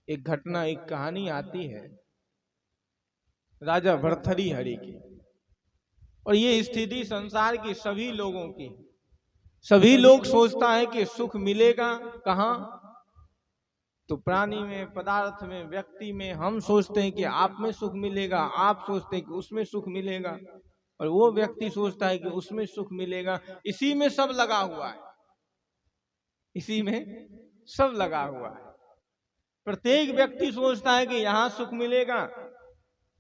एक घटना, एक कहानी आती है राजा भर्तृहरि की। और ये स्थिति संसार के सभी लोगों की। सभी लोग सोचता है कि सुख मिलेगा कहाँ? तो प्राणी में, पदार्थ में, व्यक्ति में हम सोचते हैं कि आप में सुख मिलेगा, आप सोचते हैं कि उसमें सुख मिलेगा, और वो व्यक्ति सोचता है कि उसमें सुख मिलेगा। इसी में सब लगा हुआ है, इसी में सब लगा हुआ है। प्रत्येक व्यक्ति सोचता है कि यहाँ सुख मिलेगा,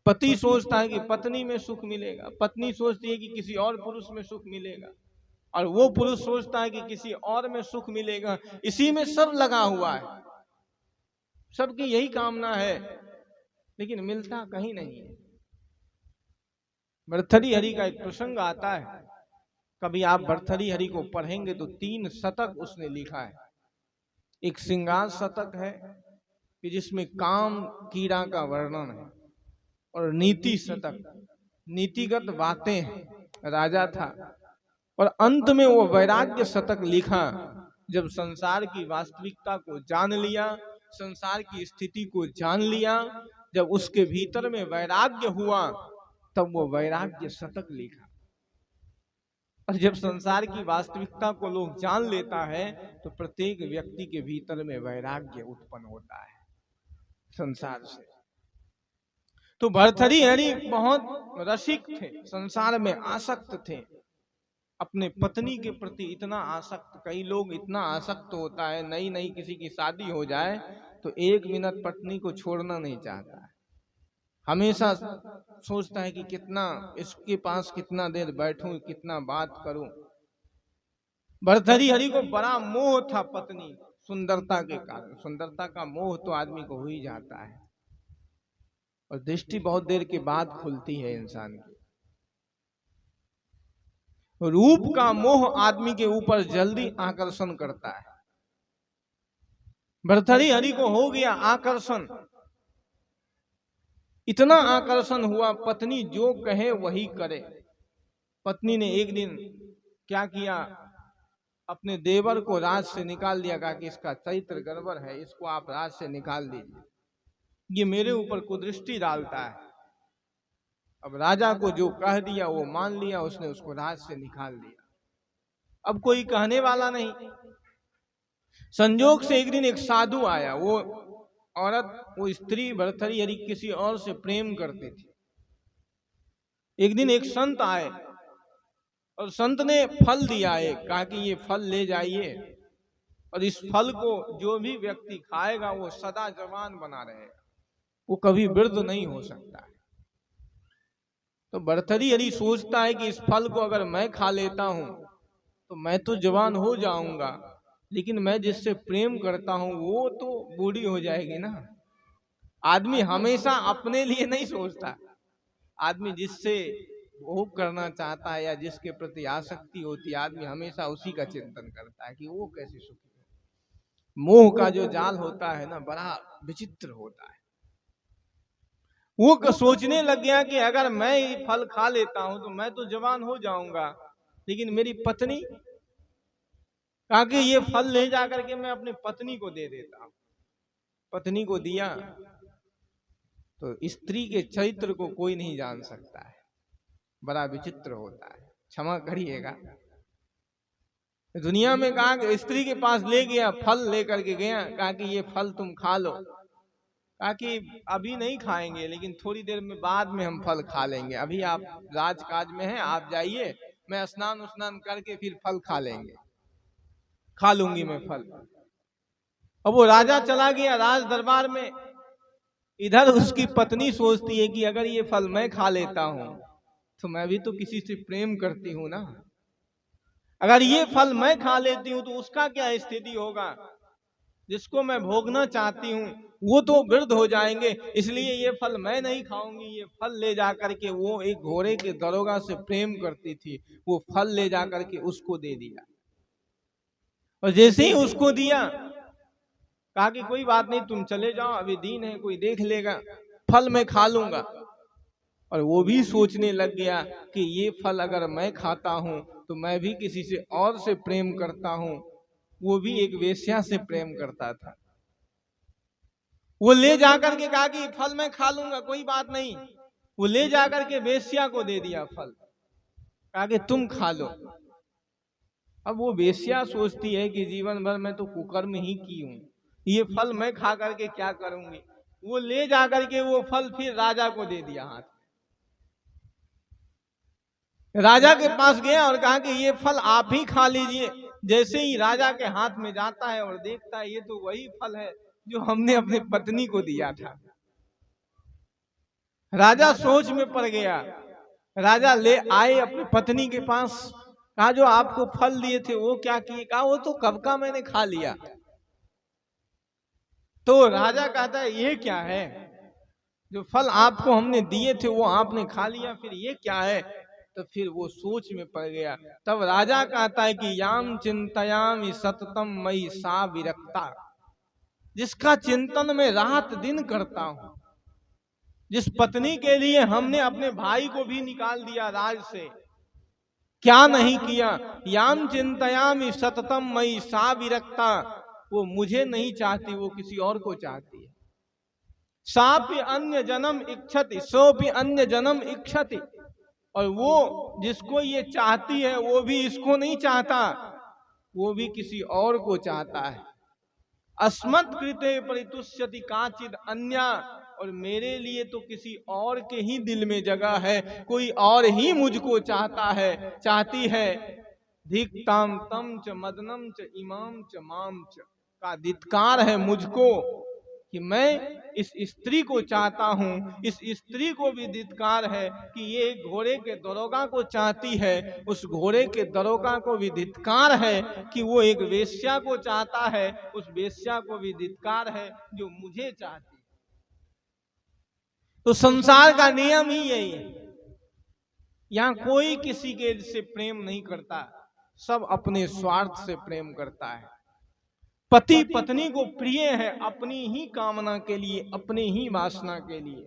पति सोचता है कि पत्नी में सुख मिलेगा, पत्नी सोचती है कि किसी और पुरुष में सुख मिलेगा, और वो पुरुष सोचता है कि किसी और में सुख मिलेगा। इसी में सब लगा हुआ है, सबकी यही कामना है, लेकिन मिलता कहीं नहीं है। भर्तृहरि का एक प्रसंग आता है, कभी आप भर्तृहरि को पढ़ेंगे तो 3 शतक उसने लिखा है। एक श्रृंगार शतक है कि जिसमें काम कीड़ा का वर्णन है, और नीति शतक, नीतिगत बातें हैं, राजा था। और अंत में वो वैराग्य शतक लिखा, जब संसार की वास्तविकता को जान लिया, संसार की स्थिति को जान लिया, जब उसके भीतर में वैराग्य हुआ, तब वो वैराग्य शतक लिखा। और जब संसार की वास्तविकता को लोग जान लेता है, तो प्रत्येक व्यक्ति के भीतर में वैराग्य उत्पन्न होता है संसार से। तो भर्तृहरि बहुत रसिक थे, संसार में आसक्त थे, अपने पत्नी के प्रति इतना आसक्त। कई लोग इतना आसक्त होता है, नई नई किसी की शादी हो जाए तो 1 मिनट पत्नी को छोड़ना नहीं चाहता है, हमेशा सोचता है कि कितना इसके पास कितना देर बैठूं, कितना बात करूं। भर्तृहरि को बड़ा मोह था पत्नी, सुंदरता के कारण। सुंदरता का मोह तो आदमी को हो ही जाता है, और दृष्टि बहुत देर के बाद खुलती है इंसान की। रूप का मोह आदमी के ऊपर जल्दी आकर्षण करता है। भर्तृहरि को हो गया आकर्षण, इतना आकर्षण हुआ, पत्नी जो कहे वही करे। पत्नी ने एक दिन क्या किया, अपने देवर को राज से निकाल दिया, कहा कि इसका चरित्र गड़बड़ है, इसको आप राज से निकाल दीजिए, ये मेरे ऊपर कुदृष्टि डालता है। अब राजा को जो कह दिया वो मान लिया, उसने उसको राज से निकाल दिया। अब कोई कहने वाला नहीं। संजोग से एक दिन एक साधु आया। वो औरत, वो स्त्री भर्तृहरि किसी और से प्रेम करती थी। एक दिन एक संत आए, और संत ने फल दिया, एक कहा कि ये फल ले जाइए, और इस फल को जो भी व्यक्ति खाएगा वो सदा जवान बना रहेगा, वो कभी वृद्ध नहीं हो सकता है। तो भर्तृहरि सोचता है कि इस फल को अगर मैं खा लेता हूं तो मैं तो जवान हो जाऊंगा, लेकिन मैं जिससे प्रेम करता हूं वो तो बूढ़ी हो जाएगी ना। आदमी हमेशा अपने लिए नहीं सोचता, आदमी जिससे भोग करना चाहता है या जिसके प्रति आसक्ति होती है, आदमी हमेशा उसी का चिंतन करता है कि वो कैसे सुखी हो। मोह का जो जाल होता है ना, बड़ा विचित्र होता है। वो सोचने लग गया कि अगर मैं ये फल खा लेता हूं तो मैं तो जवान हो जाऊंगा, लेकिन मेरी पत्नी, कहा कि ये फल ले जाकर के मैं अपनी पत्नी को दे देता हूं। पत्नी को दिया तो स्त्री के चरित्र को कोई नहीं जान सकता है, बड़ा विचित्र होता है। क्षमा करिएगा, दुनिया में कहा कि स्त्री के पास ले गया, फल लेकर के गया, कहा कि ये फल तुम खा लो। कहा कि अभी नहीं खाएंगे, लेकिन थोड़ी देर में बाद में हम फल खा लेंगे, अभी आप राजकाज में हैं, आप जाइए, मैं स्नान उस्नान करके फिर फल खा लेंगे, खा लूंगी मैं फल। अब वो राजा चला गया राज दरबार में। इधर उसकी पत्नी सोचती है कि अगर ये फल मैं खा लेता हूं तो मैं भी तो किसी से प्रेम करती हूं ना, अगर ये फल मैं खा लेती हूं तो उसका क्या स्थिति होगा, जिसको मैं भोगना चाहती हूँ वो तो वृद्ध हो जाएंगे, इसलिए ये फल मैं नहीं खाऊंगी। ये फल ले जाकर के, वो एक घोड़े के दरोगा से प्रेम करती थी, वो फल ले जाकर के उसको दे दिया। और जैसे ही उसको दिया, कहा कि कोई बात नहीं, तुम चले जाओ, अभी दिन है, कोई देख लेगा, फल मैं खा लूंगा। और वो भी सोचने लग गया कि ये फल अगर मैं खाता हूं तो मैं भी किसी से और से प्रेम करता हूं, वो भी एक वेश्या से प्रेम करता था। वो ले जाकर के कहा कि फल मैं खा लूंगा, कोई बात नहीं। वो ले जाकर के वेश्या को दे दिया फल, कहा कि तुम खा लो। अब वो वेश्या सोचती है कि जीवन भर मैं तो कुकर्म ही की हूं, ये फल मैं खा करके क्या करूंगी। वो ले जाकर के वो फल फिर राजा को दे दिया हाथ। राजा के पास गया और कहा कि ये फल आप ही खा लीजिए। जैसे ही राजा के हाथ में जाता है और देखता है ये तो वही फल है जो हमने अपने पत्नी को दिया था। राजा सोच में पड़ गया। राजा ले आए अपनी पत्नी के पास, कहा जो आपको फल दिए थे वो क्या किए, कहा वो तो कब का मैंने खा लिया। तो राजा कहता है ये क्या है, जो फल आपको हमने दिए थे वो आपने खा लिया, फिर ये क्या है। तो फिर वो सोच में पड़ गया। तब राजा कहता है कि याम चिंतयामि सततम मयि सा विरक्ता, जिसका चिंतन मैं रात दिन करता हूं, जिस पत्नी के लिए हमने अपने भाई को भी निकाल दिया राज से, क्या नहीं किया। याम चिंतयामि सततम मयि सा विरक्ता, वो मुझे नहीं चाहती, वो किसी और को चाहती है। सापि अन्य जन्म इच्छति सोपि अन्य जन्म इच्छति, और वो जिसको ये चाहती है वो भी इसको नहीं चाहता, वो भी किसी और को चाहता है। अस्मत् कृते परितुष्यति काचिद अन्या, और मेरे लिए तो किसी और के ही दिल में जगह है, कोई और ही मुझको चाहता है, चाहती है। धिक्ताम तम च मदनम च इमाम च माम च, का धिक्कार है मुझको कि मैं इस स्त्री को चाहता हूं। इस स्त्री को भी धिक्कार है कि ये घोड़े के दरोगा को चाहती है, उस घोड़े के दरोगा को भी धिक्कार है कि वो एक वेश्या को चाहता है, उस वेश्या को भी धिक्कार है जो मुझे चाहती है। तो संसार का नियम ही यही है, यहां कोई किसी के से प्रेम नहीं करता, सब अपने स्वार्थ से प्रेम करता है। पति पत्नी को प्रिय है अपनी ही कामना के लिए, अपने ही वासना के लिए।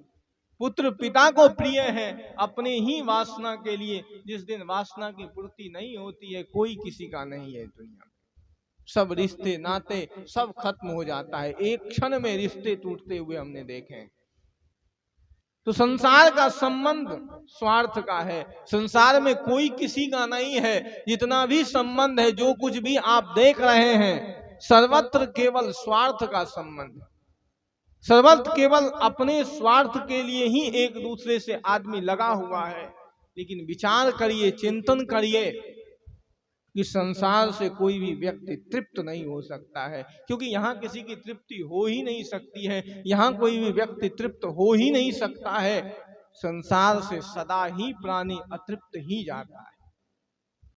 पुत्र पिता को प्रिय है अपने ही वासना के लिए। जिस दिन वासना की पूर्ति नहीं होती है, कोई किसी का नहीं है दुनिया में। सब रिश्ते नाते सब खत्म हो जाता है, एक क्षण में रिश्ते टूटते हुए हमने देखे हैं। तो संसार का संबंध स्वार्थ का है, संसार में कोई किसी का नहीं है। जितना भी संबंध है, जो कुछ भी आप देख रहे हैं, सर्वत्र केवल स्वार्थ का संबंध, सर्वत्र केवल अपने स्वार्थ के लिए ही एक दूसरे से आदमी लगा हुआ है। लेकिन विचार करिए, चिंतन करिए कि संसार से कोई भी व्यक्ति तृप्त नहीं हो सकता है, क्योंकि यहाँ किसी की तृप्ति हो ही नहीं सकती है, यहाँ कोई भी व्यक्ति तृप्त हो ही नहीं सकता है। संसार से सदा ही प्राणी अतृप्त ही जाता है।